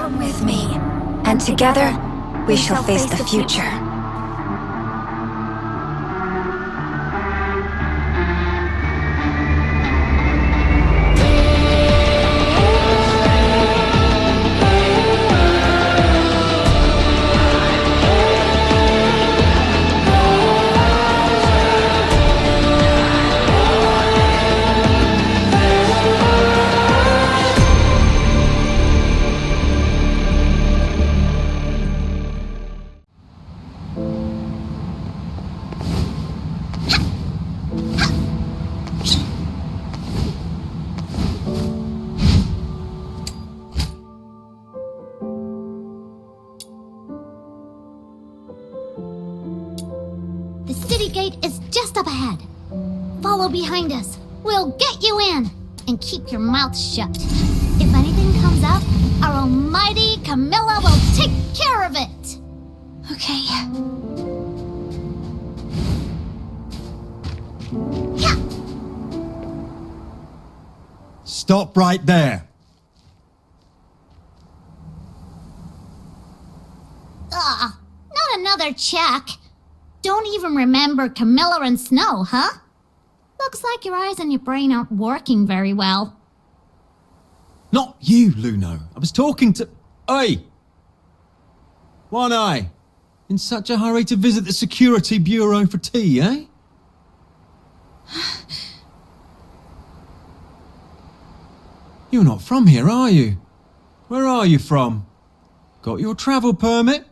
Come with me, and together we shall face the future. The city gate is just up ahead. Follow behind us. We'll get you in. And keep your mouth shut. If anything comes up, our almighty Camilla will take care of it. Okay. Yeah. Stop right there. Not another check. Don't even remember Camilla and Snow, huh? Looks like your eyes and your brain aren't working very well. Not you, Luno. I was talking to... Oi! One Eye. In such a hurry to visit the Security Bureau for tea, eh? You're not from here, are you? Where are you from? Got your travel permit?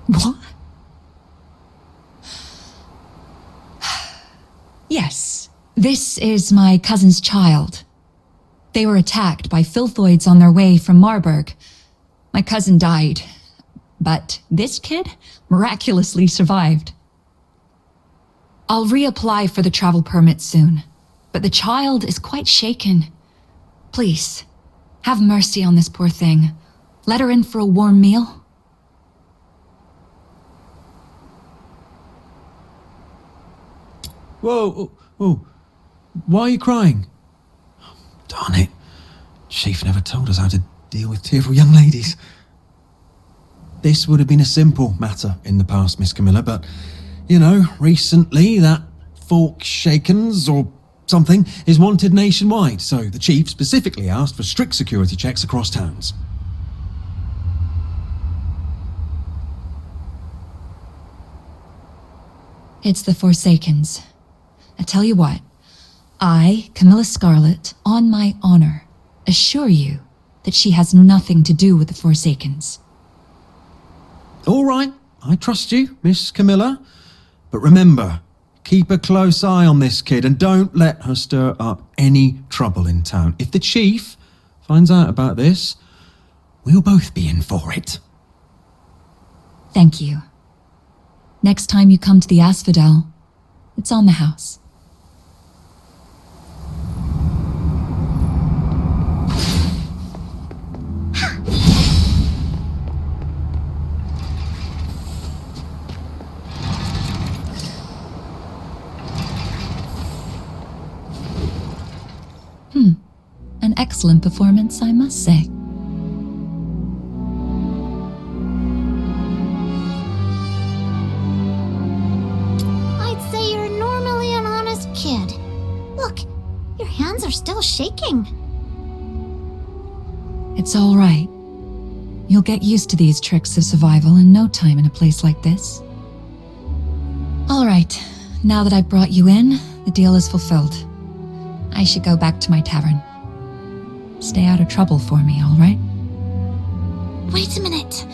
What? Yes, this is my cousin's child. They were attacked by filthoids on their way from Marburg. My cousin died, but this kid miraculously survived. I'll reapply for the travel permit soon, but the child is quite shaken. Please, have mercy on this poor thing. Let her in for a warm meal. Whoa, whoa. Why are you crying? Darn it. Chief never told us how to deal with tearful young ladies. This would have been a simple matter in the past, Miss Camilla, but, you know, recently that fork shakens or something is wanted nationwide, so the chief specifically asked for strict security checks across towns. It's the Forsakens. I tell you what, I, Camilla Scarlet, on my honor, assure you that she has nothing to do with the Forsakens. All right, I trust you, Miss Camilla. But remember, keep a close eye on this kid and don't let her stir up any trouble in town. If the chief finds out about this, we'll both be in for it. Thank you. Next time you come to the Asphodel, it's on the house. An excellent performance, I must say. I'd say you're normally an honest kid. Look, your hands are still shaking. It's all right. You'll get used to these tricks of survival in no time in a place like this. All right, now that I've brought you in, the deal is fulfilled. I should go back to my tavern. Stay out of trouble for me, all right? Wait a minute.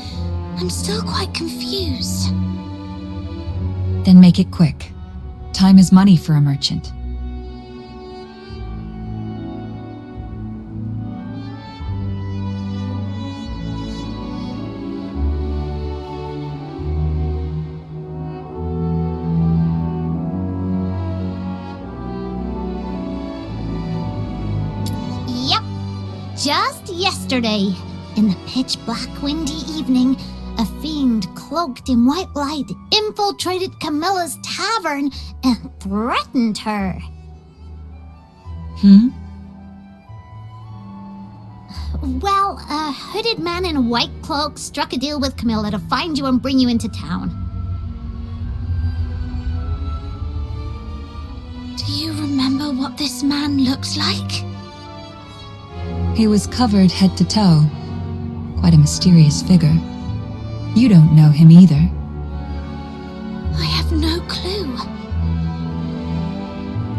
I'm still quite confused. Then make it quick. Time is money for a merchant. Just yesterday, in the pitch-black windy evening, a fiend cloaked in white light infiltrated Camilla's tavern and threatened her. Well, a hooded man in a white cloak struck a deal with Camilla to find you and bring you into town. Do you remember what this man looked like? He was covered head to toe. Quite a mysterious figure. You don't know him either. I have no clue.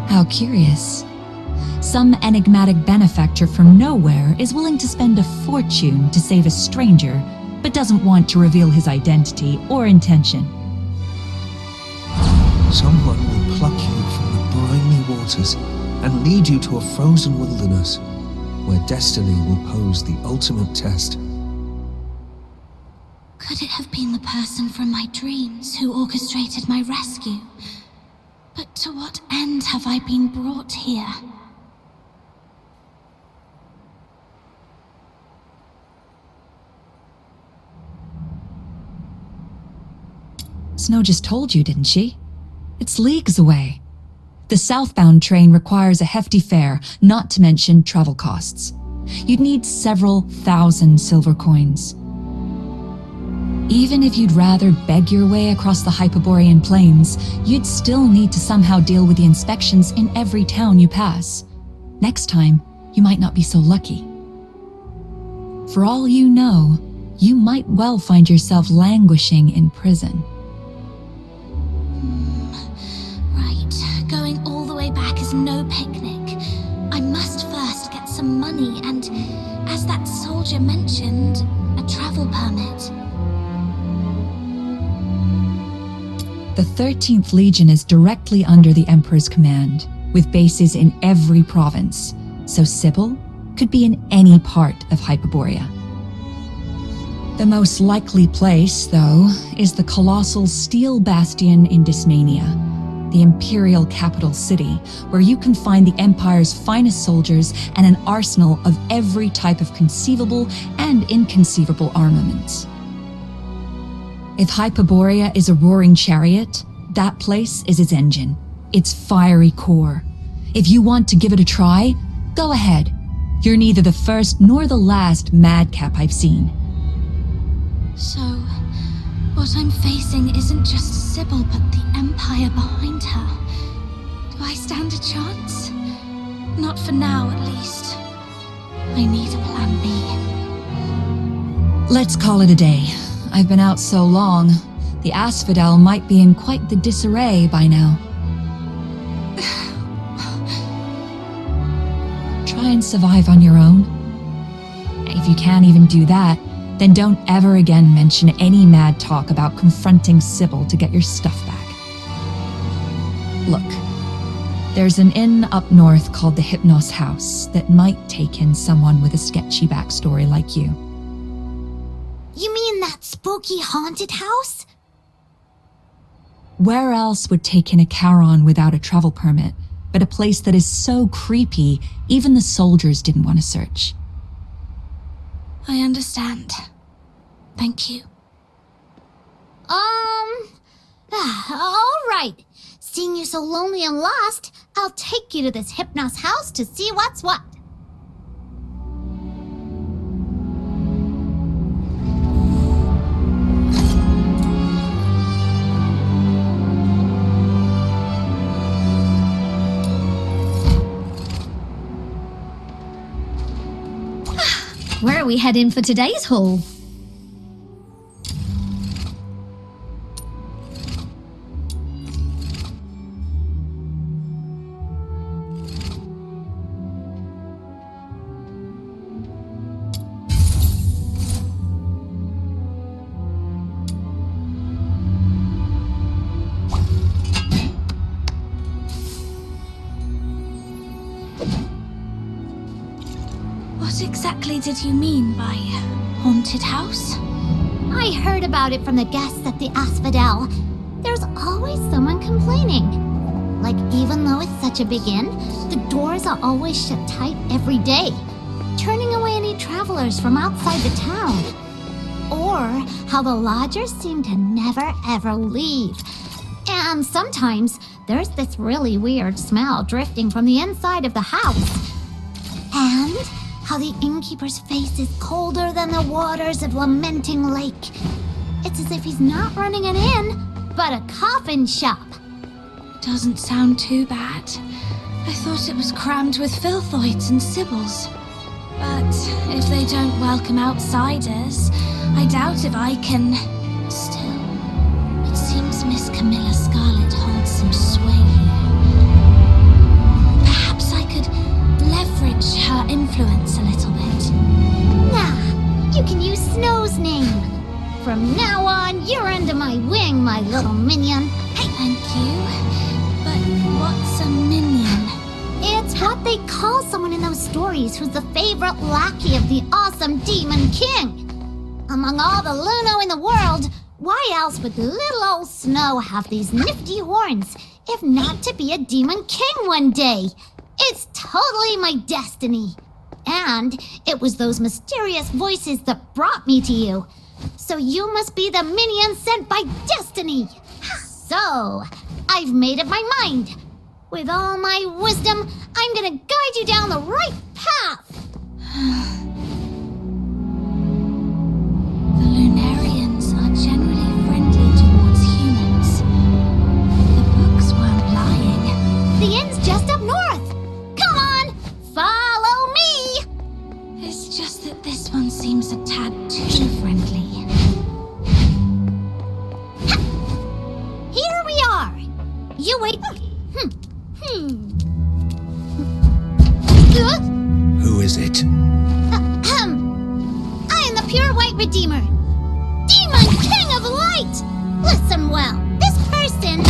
How curious. Some enigmatic benefactor from nowhere is willing to spend a fortune to save a stranger, but doesn't want to reveal his identity or intention. Someone will pluck you from the briny waters and lead you to a frozen wilderness where destiny will pose the ultimate test. Could it have been the person from my dreams who orchestrated my rescue? But to what end have I been brought here? Snow just told you, didn't she? It's leagues away. The southbound train requires a hefty fare, not to mention travel costs. You'd need several thousand silver coins. Even if you'd rather beg your way across the Hyperborean plains, you'd still need to somehow deal with the inspections in every town you pass. Next time, you might not be so lucky. For all you know, you might well find yourself languishing in prison. Right, going all the way back is no picnic. I must first get some money and, as that soldier mentioned, a travel permit. The 13th Legion is directly under the Emperor's command, with bases in every province, so Sybil could be in any part of Hyperborea. The most likely place, though, is the colossal Steel Bastion in Dysmania, the imperial capital city, where you can find the Empire's finest soldiers and an arsenal of every type of conceivable and inconceivable armaments. If Hyperborea is a roaring chariot, that place is its engine, its fiery core. If you want to give it a try, go ahead. You're neither the first nor the last madcap I've seen. So, what I'm facing isn't just Sybil, but the Empire behind her. Do I stand a chance? Not for now, at least. I need a plan B. Let's call it a day. I've been out so long, the asphodel might be in quite the disarray by now. Try and survive on your own. If you can't even do that, then don't ever again mention any mad talk about confronting Sybil to get your stuff back. Look, there's an inn up north called the Hypnos House that might take in someone with a sketchy backstory like you. You mean that spooky haunted house? Where else would take in a Charon without a travel permit, but a place that is so creepy, even the soldiers didn't want to search? I understand. Thank you. All right. Seeing you so lonely and lost, I'll take you to this Hypnos house to see what's what. Where are we heading for today's haul? What exactly did you mean by haunted house? I heard about it from the guests at the Asphodel. There's always someone complaining. Like, even though it's such a big inn, the doors are always shut tight every day. Turning away many travelers from outside the town. Or how the lodgers seem to never ever leave. And sometimes there's this really weird smell drifting from the inside of the house. And how the innkeeper's face is colder than the waters of Lamenting Lake. It's as if he's not running an inn, but a coffin shop. Doesn't sound too bad. I thought it was crammed with filthoids and sibyls. But if they don't welcome outsiders, I doubt if I can... Still, it seems Miss Camilla Scarlet holds some sway here. Perhaps I could leverage her influence a little bit. Nah, you can use Snow's name. From now on, you're under my wing, my little minion. Hey, thank you. But what's a minion? It's what they call someone in those stories who's the favorite lackey of the awesome Demon King. Among all the Luno in the world, why else would little old Snow have these nifty horns, if not to be a Demon King one day? It's totally my destiny. And it was those mysterious voices that brought me to you. So you must be the minion sent by destiny. So, I've made up my mind. With all my wisdom, I'm gonna guide you down the right path. The Lunarians are generally friendly towards humans. The books weren't lying. The inn's just up north. Come on, follow me. It's just that this one seems a tad too friendly. Here we are. You wait. Who is it? I am the pure white redeemer. Demon King of Light. Listen well. This person...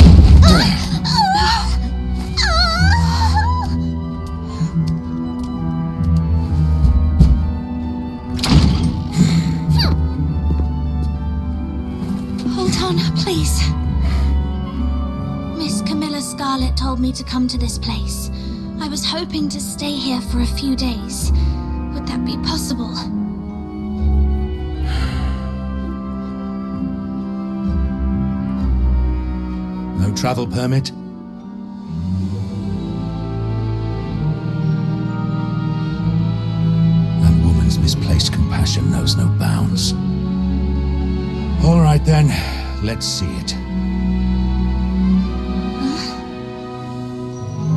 Hold on, please. Miss Camilla Scarlet told me to come to this place. I was hoping to stay here for a few days. Would that be possible? No travel permit? That woman's misplaced compassion knows no bounds. All right then, let's see it.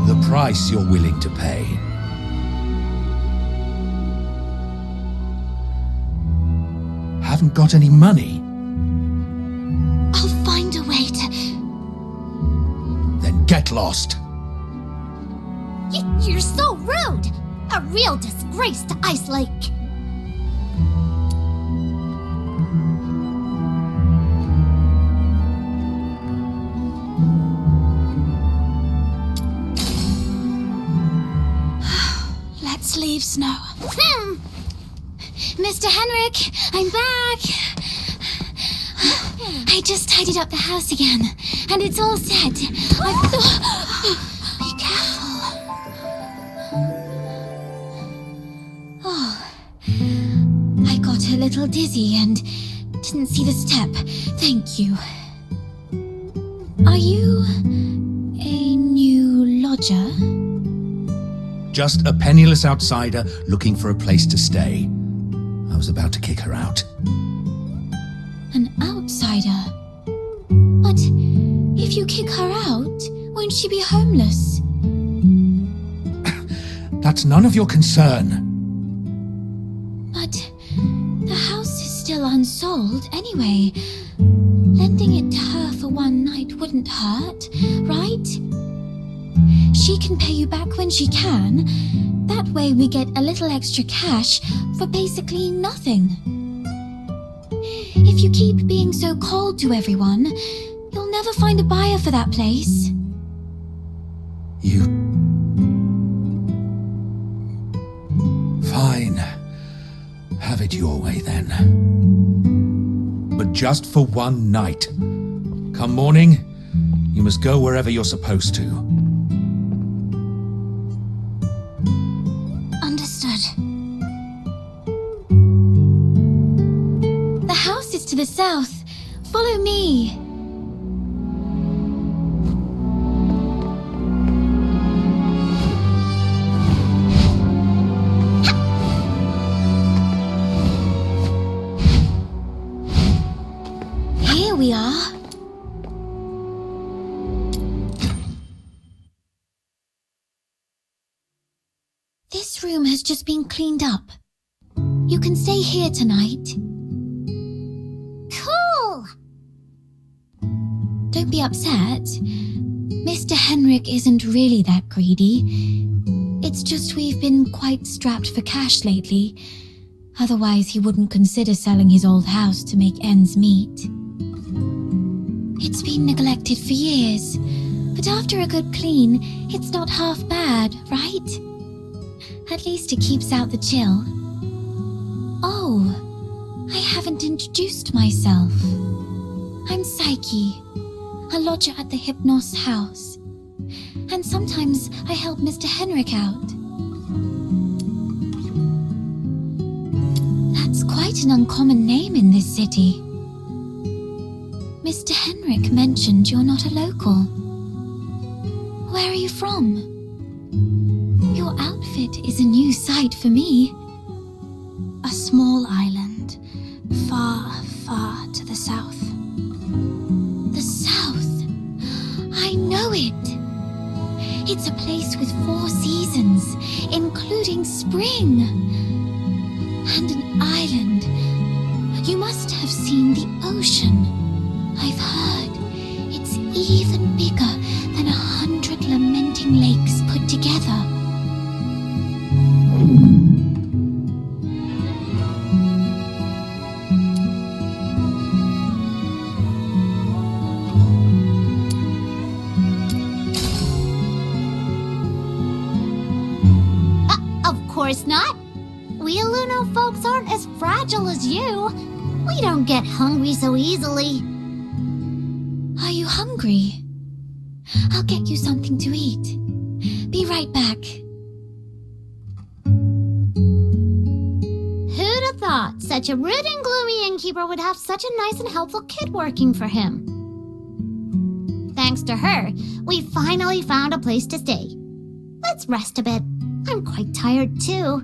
The price you're willing to pay. Haven't got any money? I'll find a way to... Then get lost. You're so rude. A real disgrace to Ice Lake. Let's leave, Snow. Mr. Henrik, I'm back. I just tidied up the house again, and it's all set. Be careful. Oh, I got a little dizzy and didn't see the step. Thank you. Are you a new lodger? Just a penniless outsider looking for a place to stay. I was about to kick her out. An outsider? But if you kick her out, won't she be homeless? That's none of your concern. But the house is still unsold anyway. Lending it to her for one night wouldn't hurt, right? She can pay you back when she can. That way we get a little extra cash for basically nothing. If you keep being so cold to everyone, you'll never find a buyer for that place. You... Fine. Have it your way then. But just for one night. Come morning, you must go wherever you're supposed to. Understood. Follow me. Here we are. This room has just been cleaned up. You can stay here tonight. Cool! Don't be upset. Mr. Henrik isn't really that greedy. It's just we've been quite strapped for cash lately. Otherwise, he wouldn't consider selling his old house to make ends meet. It's been neglected for years, but after a good clean, it's not half bad, right? At least it keeps out the chill. Oh, I haven't introduced myself. I'm Psyche, a lodger at the Hypnos house. And sometimes I help Mr. Henrik out. That's quite an uncommon name in this city. Mr. Henrik mentioned you're not a local. Where are you from? Your outfit is a new sight for me. A small island, far, far to the south. The South. I know it. It's a place with 4 seasons, including spring. And an island. You must have seen the ocean. I've heard it's even bigger than 100 lamenting lakes put together. Of course not. We Luno folks aren't as fragile as you. We don't get hungry so easily. Are you hungry? I'll get you something to eat. Be right back. Who'd have thought such a rude and gloomy innkeeper would have such a nice and helpful kid working for him? Thanks to her, we finally found a place to stay. Let's rest a bit. I'm quite tired too.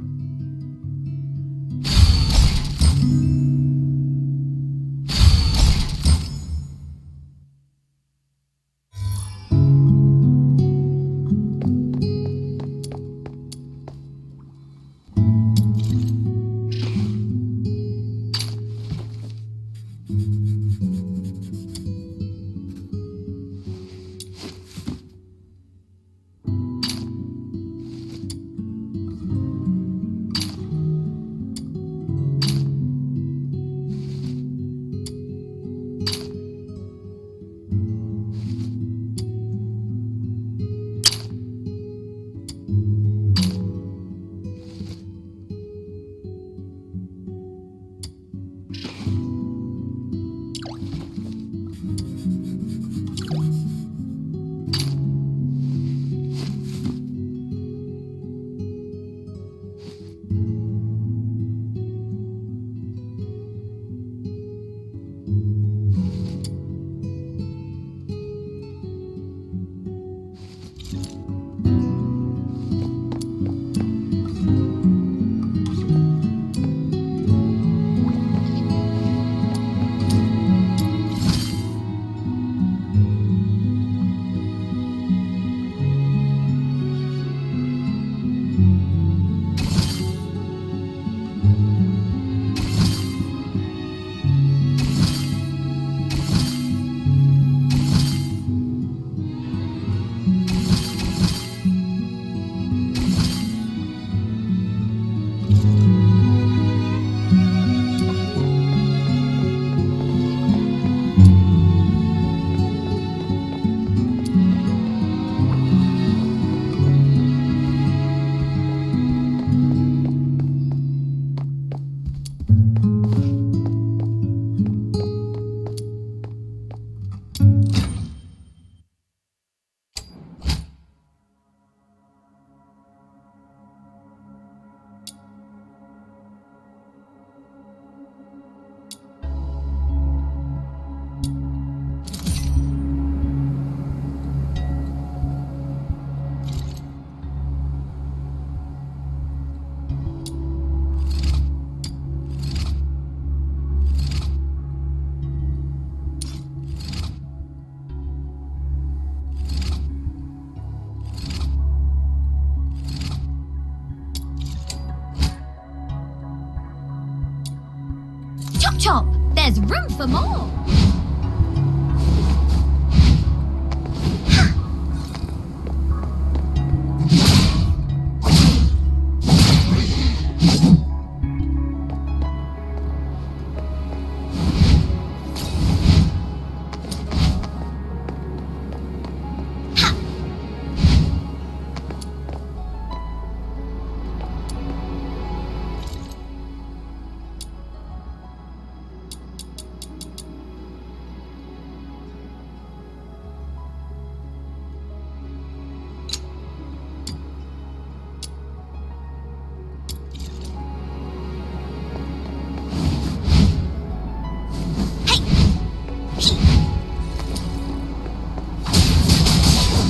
chop. There's room for more.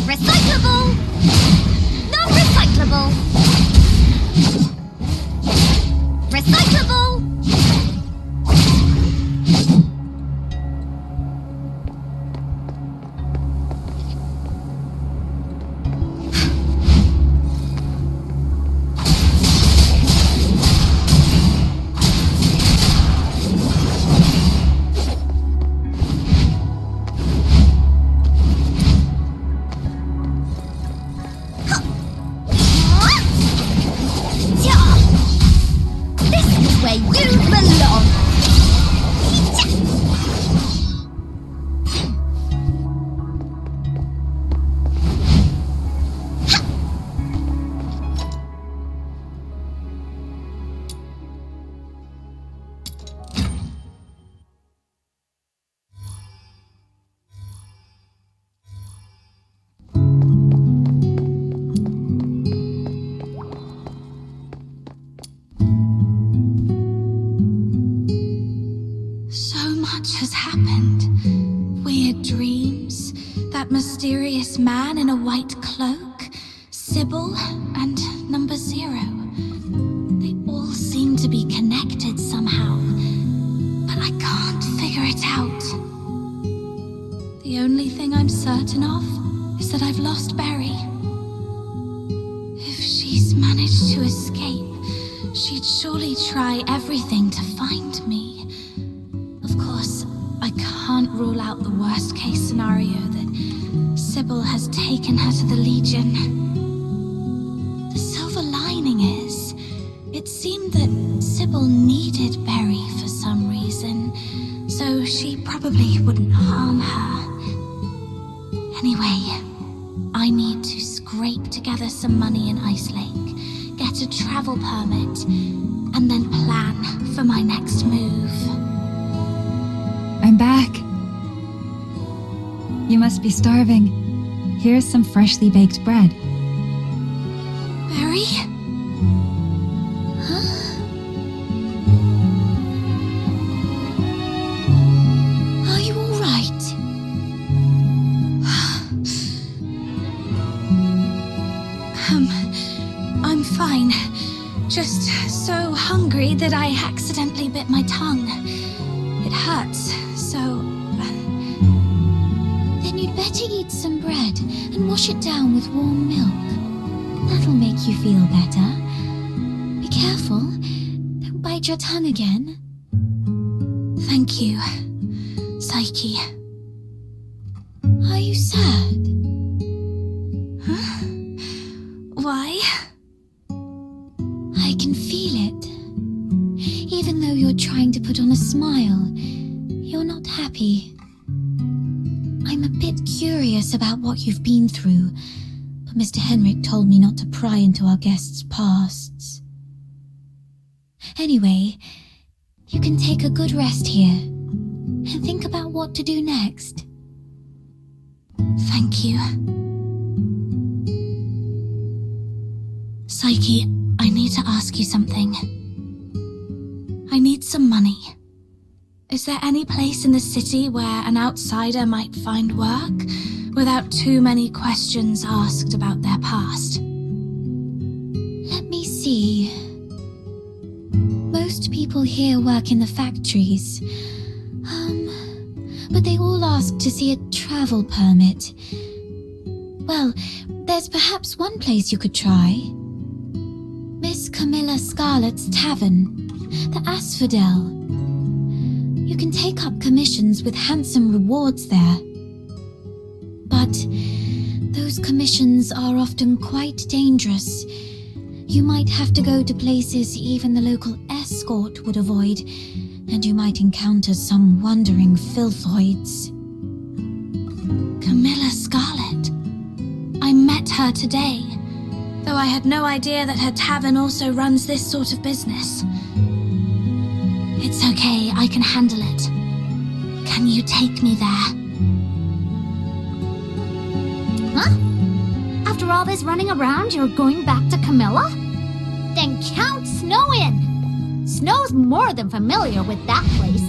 Recyclable! Non-recyclable! Recyclable! Where you belong! Has happened. Weird dreams, that mysterious man in a white cloak, Sybil, and number 0. They all seem to be connected somehow, but I can't figure it out. The only thing I'm certain of is that I've lost Berry. If she's managed to escape, she'd surely try everything to find me. Of course, I can't rule out the worst case scenario that Sybil has taken her to the Legion. The silver lining is, it seemed that Sybil needed Berry for some reason, so she probably wouldn't harm her. Anyway, I need to scrape together some money in Ice Lake, get a travel permit, and then plan for my next move. I'm back. You must be starving. Here's some freshly baked bread. Berry? Are you all right? I'm fine. Just so hungry that I accidentally bit my tongue. It hurts, so... Then you'd better eat some bread and wash it down with warm milk. That'll make you feel better. Be careful. Don't bite your tongue again. Thank you, Psyche. Are you sad? Huh? Why? I can feel it. Even though you're trying to put on a smile, you're not happy. I'm a bit curious about what you've been through, but Mr. Henrik told me not to pry into our guests' pasts. Anyway, you can take a good rest here and think about what to do next. Thank you. Psyche, I need to ask you something. I need some money. Is there any place in the city where an outsider might find work without too many questions asked about their past? Let me see. Most people here work in the factories. But they all ask to see a travel permit. Well, there's perhaps one place you could try. Miss Camilla Scarlett's Tavern, the Asphodel. You can take up commissions with handsome rewards there. But those commissions are often quite dangerous. You might have to go to places even the local escort would avoid, and you might encounter some wandering filthoids. Camilla Scarlet. I met her today, though I had no idea that her tavern also runs this sort of business. It's okay, I can handle it. Can you take me there? Huh? After all this running around, you're going back to Camilla? Then count Snow in! Snow's more than familiar with that place.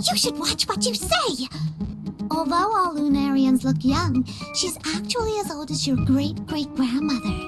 You should watch what you say! Although all Lunarians look young, she's actually as old as your great-great-grandmother.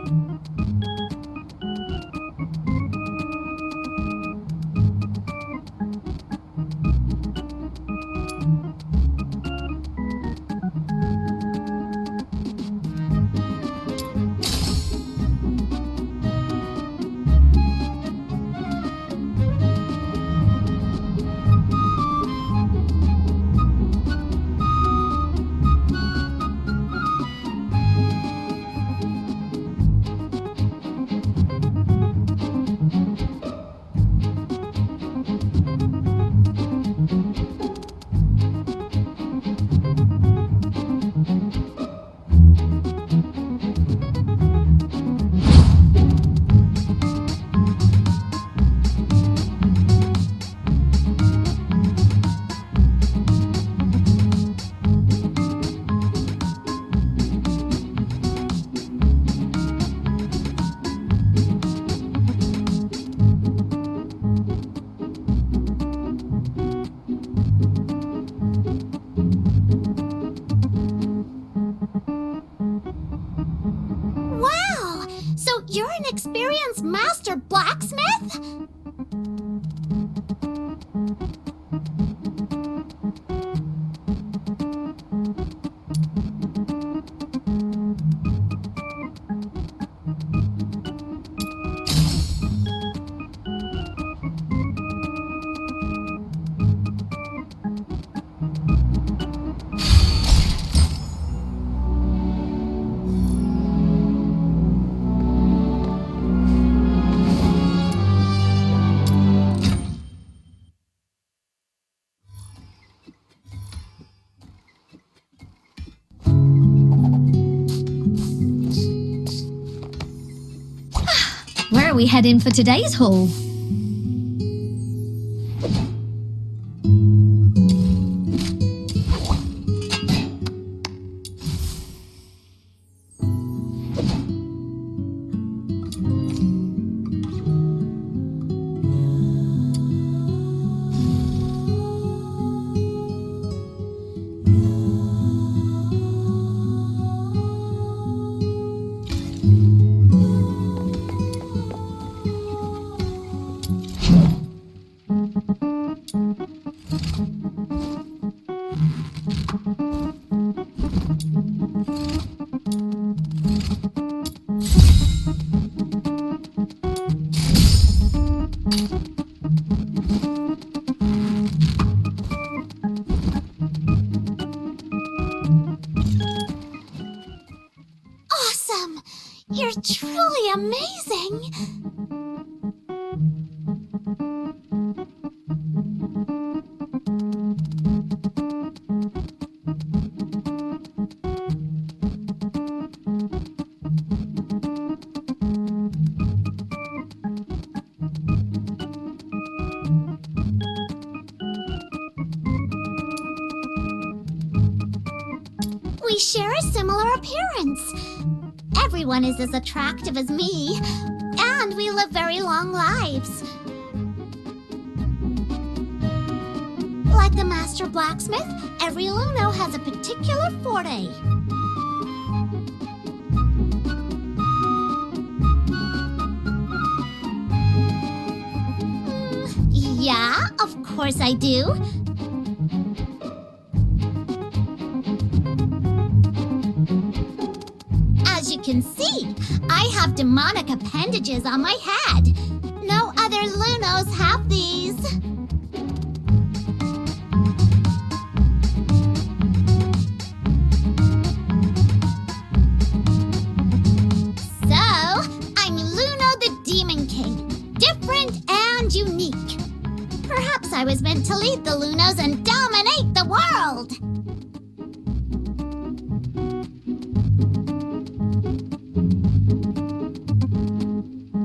You're an experienced master blacksmith? Where are we heading for today's haul? Awesome! You're truly amazing! similar appearance. Everyone is as attractive as me, and we live very long lives. Like the master blacksmith, every Luno has a particular forte. Yeah, of course I do. As you can see, I have demonic appendages on my head. No other Lunos have these. So, I'm Luno the Demon King. Different and unique. Perhaps I was meant to lead the Lunos and dominate the world!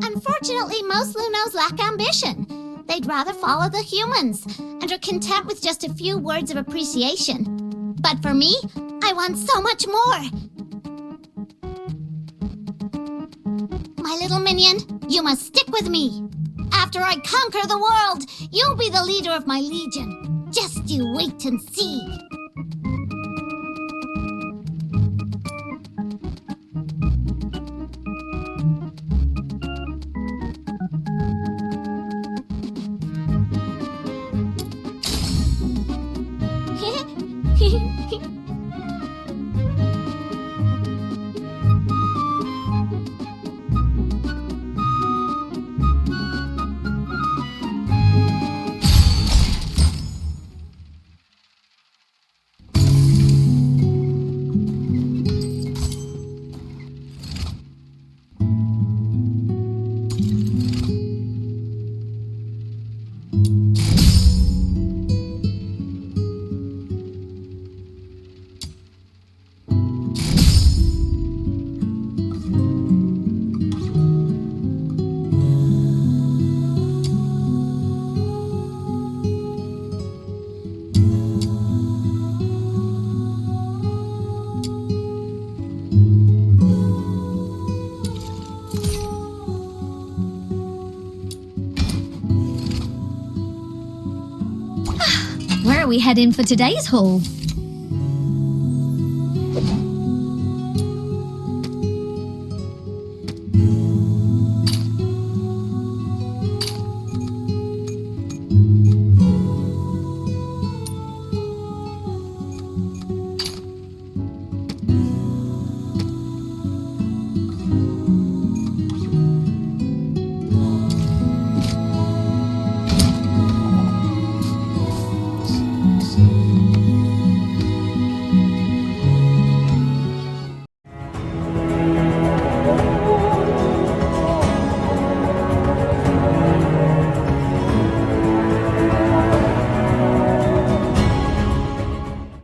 Unfortunately, most Lunos lack ambition. They'd rather follow the humans and are content with just a few words of appreciation. But for me, I want so much more! My little minion, you must stick with me! After I conquer the world, you'll be the leader of my legion. Just you wait and see. Where are we heading for today's haul?